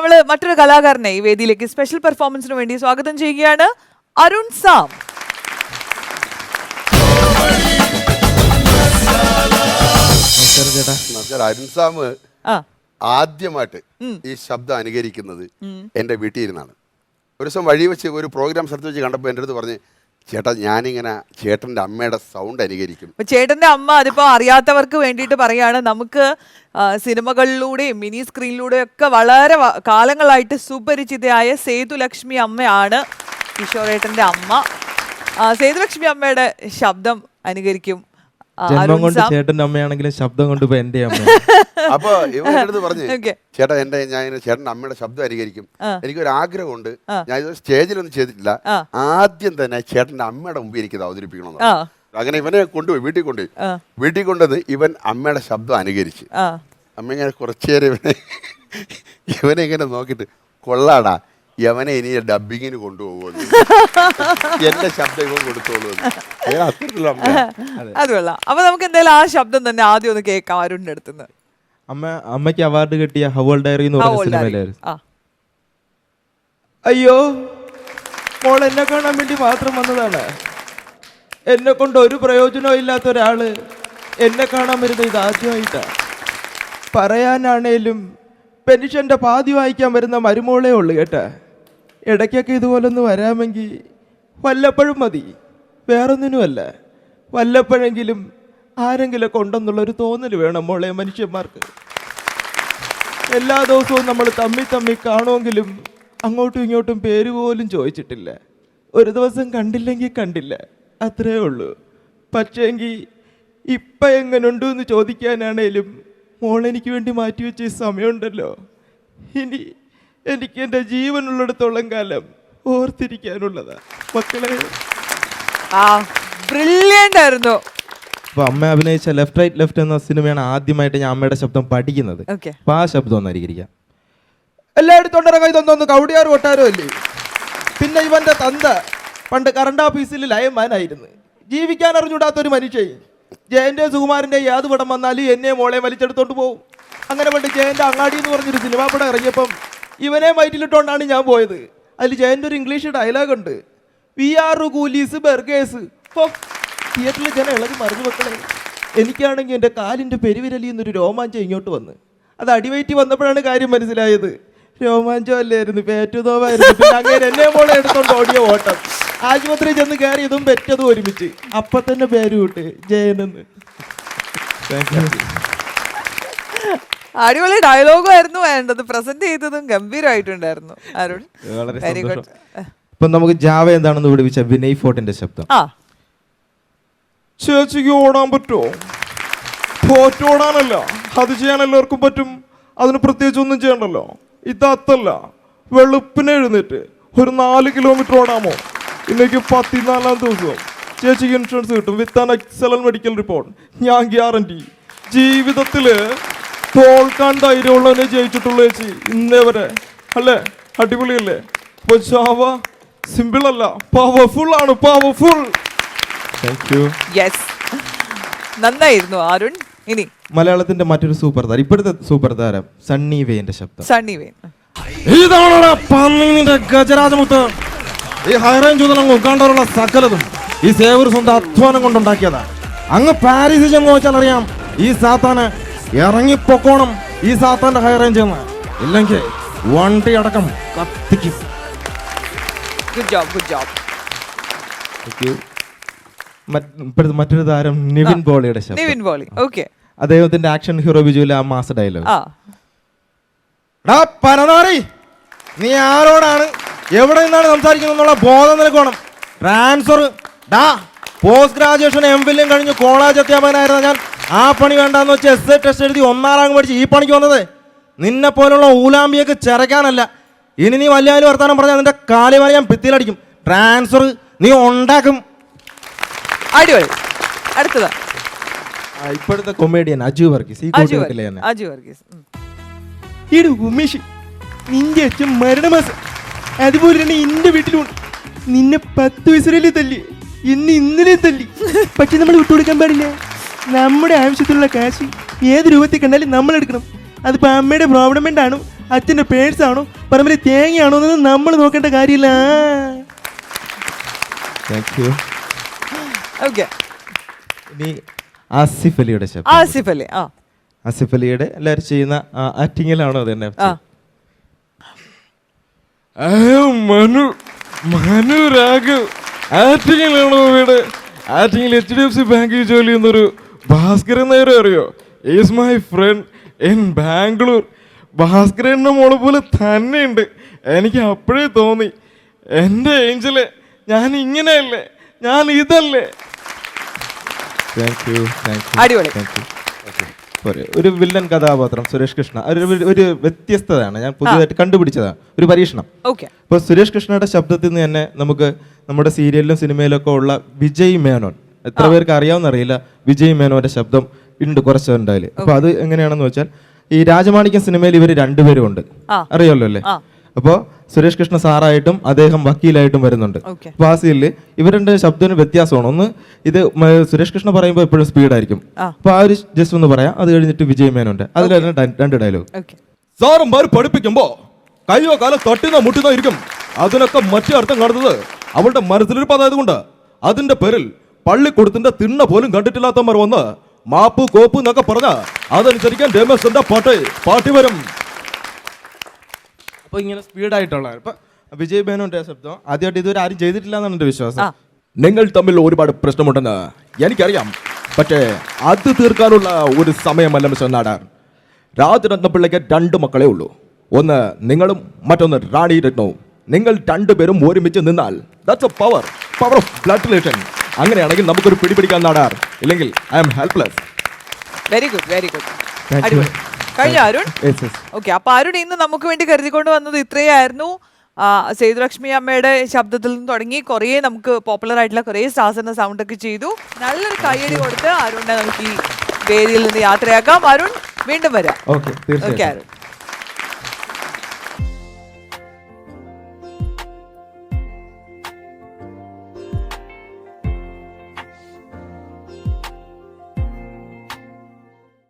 നമ്മള് മറ്റൊരു കലാകാരനെ ഈ വേദിയിലേക്ക് സ്പെഷ്യൽ പെർഫോമൻസിന് വേണ്ടി സ്വാഗതം ചെയ്യുകയാണ്. അരുൺ സാം. നമസ്കാരം. അരുൺ സാം ആദ്യമായിട്ട് ഈ ശബ്ദം അനുകരിക്കുന്നത് എൻ്റെ വീട്ടിൽ ഇരുന്നാണ്. ഒരു ദിവസം വഴി വെച്ച് ഒരു പ്രോഗ്രാം സ്ഥലത്ത് വെച്ച് കണ്ടപ്പോൾ എൻ്റെ അടുത്ത് പറഞ്ഞ്, ചേട്ടാ ഞാനിങ്ങനെ ചേട്ടൻ്റെ അമ്മയുടെ സൗണ്ട് അനുകരിക്കും. ചേട്ടന്റെ അമ്മ അതിപ്പോ അറിയാത്തവർക്ക് വേണ്ടിയിട്ട് പറയാണ്, നമുക്ക് സിനിമകളിലൂടെയും മിനി സ്ക്രീനിലൂടെയും ഒക്കെ വളരെ കാലങ്ങളായിട്ട് സുപരിചിതയായ സേതുലക്ഷ്മി അമ്മയാണ് കിഷോറേട്ടന്റെ അമ്മ. സേതുലക്ഷ്മി അമ്മയുടെ ശബ്ദം അനുകരിക്കും. ജന്മം കൊണ്ട് ചേട്ടന്റെ അമ്മയാണെങ്കിലും ശബ്ദം കൊണ്ട് ഇപ്പൊ എന്റെ അമ്മ. അപ്പൊ ഇവൻ എടുത്ത് പറഞ്ഞു, ചേട്ടാ ഞാൻ ചേട്ടന്റെ അമ്മയുടെ ശബ്ദം അനുകരിക്കും, എനിക്കൊരു ആഗ്രഹമുണ്ട്, ഞാൻ ഇത് സ്റ്റേജിലൊന്നും ചെയ്തിട്ടില്ല, ആദ്യം തന്നെ ചേട്ടന്റെ അമ്മയുടെ മുമ്പിൽ എനിക്കിത് അവതരിപ്പിക്കണമെന്ന്. അങ്ങനെ ഇവനെ കൊണ്ടുപോയി വീട്ടിൽ കൊണ്ടത് ഇവൻ അമ്മയുടെ ശബ്ദം അനുകരിച്ച്. അമ്മ ഇങ്ങനെ കുറച്ചേരം ഇവനെ ഇങ്ങനെ നോക്കിയിട്ട്, കൊള്ളാടാ യവനെ ഇനി ഡബിങ്ങിന് കൊണ്ടുപോകുന്നു, എന്റെ ശബ്ദം ഇവൻ കൊടുത്തോളൂ. അത് കൊള്ളാം. അപ്പൊ നമുക്ക് എന്തായാലും ആ ശബ്ദം തന്നെ ആദ്യം ഒന്ന് കേൾക്കാം അരുണിന്റെ അടുത്തുനിന്ന്. അമ്മയ്ക്ക് അവാർഡ് കിട്ടിയ ഹവോൾ ഡയറി എന്ന് പറഞ്ഞ സിനിമയിലായിരുന്നു. അയ്യോ മോൾ എന്നെ കാണാൻ വേണ്ടി മാത്രം വന്നതാണ്. എന്നെ കൊണ്ട് ഒരു പ്രയോജനവും ഇല്ലാത്ത ഒരാള് എന്നെ കാണാൻ വരുന്നത് ഇതാദ്യമായിട്ടാ. പറയാനാണേലും പെൻഷന്റെ പാതി വായിക്കാൻ വരുന്ന മരുമോളേ ഉള്ളു കേട്ടാ. ഇടയ്ക്കൊക്കെ ഇതുപോലൊന്ന് വരാമെങ്കിൽ വല്ലപ്പോഴും മതി, വേറൊന്നിനുമല്ല. വല്ലപ്പോഴെങ്കിലും ആരെങ്കിലൊക്കെ ഉണ്ടെന്നുള്ളൊരു തോന്നൽ വേണം മോളെ മനുഷ്യന്മാർക്ക്. എല്ലാ ദിവസവും നമ്മൾ തമ്മി കാണുമെങ്കിലും അങ്ങോട്ടും ഇങ്ങോട്ടും പേര് പോലും ചോദിച്ചിട്ടില്ല. ഒരു ദിവസം കണ്ടില്ലെങ്കിൽ കണ്ടില്ല, അത്രേ ഉള്ളൂ. പക്ഷേങ്കിൽ ഇപ്പം എങ്ങനെയുണ്ട് എന്ന് ചോദിക്കാനാണേലും മോളെനിക്ക് വേണ്ടി മാറ്റിവെച്ച ഈ സമയമുണ്ടല്ലോ, ഇനി എനിക്ക് എൻ്റെ ജീവനുള്ളിടത്തോളം കാലം ഓർത്തിരിക്കാനുള്ളതാ മക്കളെ. ബ്രില്യന്റ് ആയിരുന്നു. അപ്പൊ അമ്മ അഭിനയിച്ച ലെഫ്റ്റ് റൈറ്റ് ലെഫ്റ്റ് എന്ന സിനിമയാണ് ആദ്യമായിട്ട് ഞാൻ അമ്മയുടെ ശബ്ദം പഠിക്കുന്നത്. അപ്പൊ ആ ശബ്ദം ഒന്ന് അനുകരിക്കാം. എല്ലായിടത്തും തൊണ്ടരങ്ങായി തന്നൊന്ന് കൗടിയാർ കൊട്ടാരോ അല്ലേ. പിന്നെ ഇവന്റെ തന്ത പണ്ട് കറണ്ട് ഓഫീസിൽ ലയന്മാനായിരുന്നു. ജീവിക്കാൻ അറിഞ്ഞൂടാത്തൊരു മനുഷ്യൻ. ജയന്റെ സുകുമാരന്റെ യാത് പടം വന്നാലും എന്നെ മോളെ വലിച്ചെടുത്തോണ്ട് പോകും. അങ്ങനെ പണ്ട് ജയന്റെ അങ്ങാടി എന്ന് പറഞ്ഞൊരു സിനിമ പടം ഇറങ്ങിയപ്പം ഇവനെ വയറ്റിലിട്ടോണ്ടാണ് ഞാൻ പോയത്. അതിൽ ജയന്റെ ഒരു ഇംഗ്ലീഷ് ഡയലോഗ് ഉണ്ട്, വി ആർ കൂലീസ് ബർഗേഴ്സ്. തിയേറ്ററിൽ ജനം ഇളകി മറിഞ്ഞു മക്കളെ. എനിക്കാണെങ്കിൽ എൻ്റെ കാലിൻ്റെ പെരുവിരലിൽ നിന്നൊരു രോമാഞ്ചം ഇങ്ങോട്ട് വന്ന്. അത് അടിവയറ്റി വന്നപ്പോഴാണ് കാര്യം മനസ്സിലായത്. രോമാഞ്ചം അല്ലായിരുന്നു, പേറ്റുതോവായിരുന്നു. പിന്നെ അങ്ങനെ എന്നെ മോളെ എടുത്തോണ്ട് ഓടിയ ഓട്ടം. ആശുപത്രിയിൽ ചെന്ന് കയറിയതും പെറ്റതും ഒരുമിച്ച്. അപ്പൊ തന്നെ പേര് വിട്ട് ജയനെന്ന്. അടിപൊളി ഡയലോഗും ആയിരുന്നു വേണ്ടത്. പ്രസന്റ് ചെയ്തതും ഗംഭീരമായിട്ടുണ്ടായിരുന്നു അരുൺ. Very good. ഇപ്പൊ നമുക്ക് ജാവ എന്താണെന്ന് വിളിച്ച വിനയ് ഫോർട്ടിന്റെ ശബ്ദം. ചേച്ചിക്ക് ഓടാൻ പറ്റുമോ? തോറ്റോടാനല്ല, അത് ചെയ്യാൻ എല്ലാവർക്കും പറ്റും. അതിന് പ്രത്യേകിച്ച് ഒന്നും ചെയ്യണ്ടല്ലോ. ഇതല്ല, വെളുപ്പിനെ എഴുന്നേറ്റ് ഒരു 4 കിലോമീറ്റർ ഓടാമോ? ഇന്നേക്ക് 14-ാം ദിവസം ചേച്ചിക്ക് ഇൻഷുറൻസ് കിട്ടും with an excellent medical report. ഞാൻ ഗ്യാരണ്ടി. ജീവിതത്തില് തോൽക്കാൻ ധൈര്യമുള്ളവനെ ജയിച്ചിട്ടുള്ളൂ ചേച്ചി ഇന്നേ വരെ. അല്ലേ? അടിപൊളിയല്ലേ? അപ്പൊ ജാവ സിമ്പിൾ അല്ല, പവർഫുൾ ആണ്. പവർഫുൾ. നന്നായിരുന്നു അരുൺ. ഇനി മലയാളത്തിന്റെ മറ്റൊരു സൂപ്പർ താരം, ഇപ്പോഴത്തെ സൂപ്പർ താരം സണ്ണി വെയിന്റെ ശബ്ദം. സണ്ണി വെയിൻ. ഇതാണോടാ പന്നിന്റെ ഗജരാജമുത്ത്. ഈ ഹൈറേഞ്ച് മുതൽ ഉൾക്കാണ്ടുള്ള സകലതും ഈ സേവർ സ്വന്തം അധ്വാനം കൊണ്ടുണ്ടാക്കിയതാ. അങ്ങ് പാരീസിൽ ചെന്ന് ചോദിച്ചാൽ അറിയാം ഈ സാത്താന് ഇറങ്ങിപ്പൊക്കോണം ഈ സാത്താന്റെ ഹൈറേഞ്ച് എന്ന്. ഇല്ലെങ്കിൽ വണ്ടി അടക്കം കത്തിക്കും. Good job, good job. മറ്റൊരു താരം നിവിൻ പോളിയുടെ ശബ്ദം. നിവിൻ പോളി. ഓക്കെ. അദ്ദേഹത്തിന്റെ ആക്ഷൻ ഹീറോ ബിജുവിലെ ആ മാസ ഡയലോഗ്. പരനാറി, നീ ആരോടാണ് എവിടെ നിന്നാണ് സംസാരിക്കുന്നത് ബോധം നിനക്ക് വേണം. ട്രാൻസ്ഫർ പോസ്റ്റ് ഗ്രാജുവേഷൻ എംഫിലും കഴിഞ്ഞ് കോളേജ് അധ്യാപകനായിരുന്ന ഞാൻ ആ പണി വേണ്ടാന്ന് വെച്ച് എസ് എ ടെസ്റ്റ് എഴുതി 1ാം റാങ്ക് പഠിച്ച് ഈ പണിക്ക് വന്നത് നിന്നെ പോലുള്ള ഊലാമ്പിയൊക്കെ ചിറക്കാനല്ല. ഇനി നീ വല്ലാലും വർത്താനം പറഞ്ഞാൽ നിന്റെ കാലിമാരി ഞാൻ ഭിത്തിയിലടിക്കും. ട്രാൻസ്ഫർ നീ ഉണ്ടാക്കും. അടിപൊളി. അടുത്തതാ ഇപ്പോഴത്തെ കൊമേഡിയൻ അജു വർഗീസ്. അജു വർഗീസ്. ഉമേഷ്, നിന്റെ അച്ഛൻ മരണമാസം അതുപോലെ തന്നെ എന്റെ വീട്ടിലുണ്ട്. നിന്നെ 10 വയസ്സിലല്ലേ തല്ലി, എന്നെ ഇന്നലെ തല്ലി. പക്ഷെ നമ്മൾ വിട്ടുകൊടുക്കാൻ പാടില്ല. നമ്മുടെ ആവശ്യത്തിലുള്ള കാശ് ഏത് രൂപത്തിൽ കണ്ടാലും നമ്മൾ എടുക്കണം. അതിപ്പോൾ അമ്മയുടെ പ്രോബ്ലം കൊണ്ടാണോ അച്ഛന്റെ പേഴ്സ് ആണോ പറമ്പിലെ തേങ്ങയാണോ എന്നൊന്നും നമ്മൾ നോക്കേണ്ട കാര്യമില്ല. Thank you. ഓക്കെ, ഇനി ആസിഫ് അലിയുടെ ശബ്ദം. ആസിഫ് അലി. ആസിഫ് അലിയുടെ എല്ലാവരും ചെയ്യുന്ന ആക്ടിങ്ങിലാണോ അത് തന്നെ? മനു മനു രാഘവ് ആറ്റിങ്ങിലാണോ വീട്? ആറ്റിങ്ങിൽ HDFC ബാങ്കിൽ ജോലി ചെയ്യുന്നൊരു ഭാസ്കരൻ നേരെ അറിയോ? Is my friend in Bangalore. ഭാസ്കരൻ്റെ മോളെ പോലെ തന്നെയുണ്ട്. എനിക്ക് അപ്പോഴേ തോന്നി, എൻ്റെ ഏഞ്ചല് ഞാൻ ഇങ്ങനെയല്ലേ, ഞാൻ ഇതല്ലേ. താങ്ക് യു, താങ്ക് യു, അടിപൊളി. Thank you. ഒരു വില്ലൻ കഥാപാത്രം സുരേഷ് കൃഷ്ണ ഒരു വ്യത്യസ്തതയാണ്, ഞാൻ പുതിയതായിട്ട് കണ്ടുപിടിച്ചതാണ്, ഒരു പരീക്ഷണം. ഓക്കെ, ഇപ്പോൾ സുരേഷ് കൃഷ്ണയുടെ ശബ്ദത്തിൽ നിന്ന് തന്നെ നമുക്ക് നമ്മുടെ സീരിയലിലും സിനിമയിലൊക്കെ ഉള്ള വിജയ് മേനോൻ, എത്ര പേർക്ക് അറിയാവുന്ന അറിയില്ല, വിജയ് മേനോന്റെ ശബ്ദം ഉണ്ട് കുറച്ചുണ്ടായില്. അപ്പൊ അത് എങ്ങനെയാണെന്ന് വെച്ചാൽ ഈ രാജമാണിക്യം സിനിമയിൽ ഇവർ രണ്ടുപേരും ഉണ്ട്, അറിയാമല്ലോ അല്ലേ? അപ്പോൾ സുരേഷ് കൃഷ്ണ സാറായിട്ടും അദ്ദേഹം വക്കീലായിട്ടും വരുന്നുണ്ട്. അപ്പൊ ആ സീനില് ഇവരുടെ ശബ്ദത്തിന് വ്യത്യാസമാണ്. ഒന്ന് ഇത് സുരേഷ് കൃഷ്ണ പറയുമ്പോൾ എപ്പോഴും സ്പീഡായിരിക്കും. അപ്പൊ ആ ഒരു ജസ്റ്റ് ഒന്ന് പറയാം, അത് കഴിഞ്ഞിട്ട് വിജയ് മേനോന്റെ അതിൽ രണ്ട് ഡയലോഗ്. സാറന്മാർ പഠിപ്പിക്കുമ്പോ കയ്യോ കാലോ തട്ടുന്ന മുട്ടുന്ന ഇരിക്കും, അതിനൊക്കെ മറ്റേ അർത്ഥം കാണുന്നത് അവളുടെ മനസ്സിലൊരു പതായതുകൊണ്ട്. അതിന്റെ പേരിൽ പള്ളിക്കൂടത്തിന്റെ തിണ്ണ പോലും കണ്ടിട്ടില്ലാത്തവന്മാർ വന്ന് മാപ്പ് കോപ്പ് എന്നൊക്കെ പറഞ്ഞ അതനുസരിക്കാൻ രമേശന്റെ പാട്ടി വരും. അപ്പൊ ഇങ്ങനെ സ്പീഡായിട്ടുള്ള ഇപ്പൊ വിജയ് മേനോന്റെ ശബ്ദം ആദ്യമായിട്ട് ഇതുവരെ ആരും ചെയ്തിട്ടില്ല എന്നാണ് എന്റെ വിശ്വാസം. നിങ്ങൾ തമ്മിൽ ഒരുപാട് പ്രശ്നമുണ്ടെന്ന് എനിക്കറിയാം, പക്ഷേ അത് തീർക്കാനുള്ള ഒരു സമയമല്ല മിസ്റ്റർ നാടാർ. രാജരത്നപിള്ളയ്ക്ക് 2 മക്കളെ ഉള്ളൂ, ഒന്ന് നിങ്ങളും മറ്റൊന്ന് റാണി രത്നവും. നിങ്ങൾ 2 പേരും ഒരുമിച്ച് നിന്നാൽ that's a power of blood relation. അങ്ങനെയാണെങ്കിൽ നമുക്കൊരു പിടിപിടിക്കാൻ നാടാർ, ഇല്ലെങ്കിൽ I am helpless. Very good, very good. കഴിഞ്ഞ അരുൺ. ഓക്കെ, അപ്പൊ അരുൺ ഇന്ന് നമുക്ക് വേണ്ടി കരുതിക്കൊണ്ട് വന്നത് ഇത്രയായിരുന്നു. സേതുലക്ഷ്മി അമ്മയുടെ ശബ്ദത്തിൽ നിന്ന് തുടങ്ങി കുറേ നമുക്ക് പോപ്പുലർ ആയിട്ടുള്ള കുറേ സ്റ്റാർസിന്റെ സൗണ്ട് ഒക്കെ ചെയ്തു. നല്ലൊരു കയ്യടി കൊടുത്ത് അരുണിനെ നമുക്ക് ഈ വേദിയിൽ നിന്ന് യാത്രയാക്കാം. അരുൺ വീണ്ടും വരാം. ഓക്കെ, തീർച്ചയായും. അരുൺ.